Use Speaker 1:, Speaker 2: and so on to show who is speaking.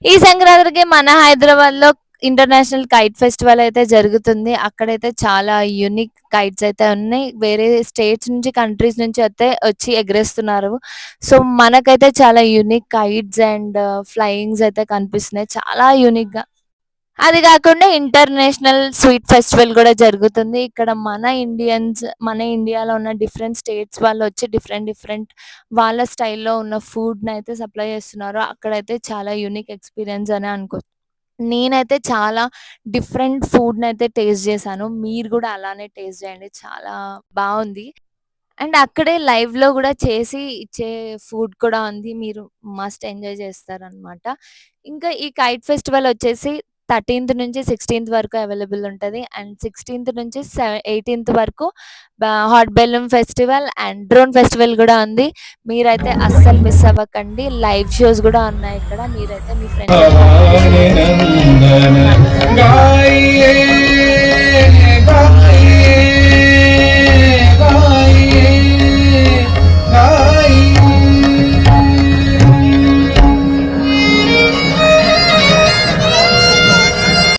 Speaker 1: ఈ సంక్రాంతికి మన హైదరాబాద్‌లో ఇంటర్నేషనల్ కైట్ ఫెస్టివల్ అయితే జరుగుతుంది. అక్కడైతే చాలా యూనిక్ కైట్స్ అయితే ఉన్నాయి. వేరే స్టేట్స్ నుంచి, కంట్రీస్ నుంచి అయితే వచ్చి ఎగరేస్తున్నారు. సో, మనకైతే చాలా యూనిక్ కైట్స్ అండ్ ఫ్లయింగ్స్ అయితే కనిపిస్తున్నాయి. చాలా యూనిక్‌గా. అది గాకుండా ఇంటర్నేషనల్ స్వీట్ ఫెస్టివల్ గూడా జరుగుతుంది. ఇక్కడ మన ఇండియాలో ఉన్న డిఫరెంట్ స్టేట్స్ వాళ్ళొచ్చి డిఫరెంట్, డిఫరెంట్ వాళ్ళ స్టైల్‌లో ఉన్న ఫుడ్‌నయితే సప్లై చేస్తున్నారు. అక్కడైతే చాలా యూనిక్ ఎక్స్‌పీరియన్స్ అనే నేనైతే చాలా డిఫరెంట్ ఫుడ్‌నయితే టేస్ట్ చేశాను. మీరు గూడా అలానే టేస్ట్ చేయండి. చాలా బావుంది. అండ్ అక్కడే లైవ్‌లో గూడా చేసి ఇచ్చే ఫుడ్ కూడా ఉంది. మీరు మస్ట్ ఎంజాయ్ చేస్తారనమాట. ఇంకా ఈ కైట్ ఫెస్టివల్ వచ్చేసి 13థ్ నుంచి 16థ్ వరకు అవైలబుల్ ఉంటది. అండ్ 16థ్ నుంచి 18థ్ వరకు hot balloon festival and drone festival గూడా ఉంది. మీరైతే అస్సలు మిస్ అవ్వకండి. లైవ్ షోస్ గూడా ఉన్నాయి ఇక్కడ. మీరైతే మీ ఫ్రెండ్స్ అండ్ ఫ్యామిలీతో షేర్ చేసుకోండి.
Speaker 2: ఆనందన
Speaker 1: ధన్యవాదాలు.
Speaker 2: గాయి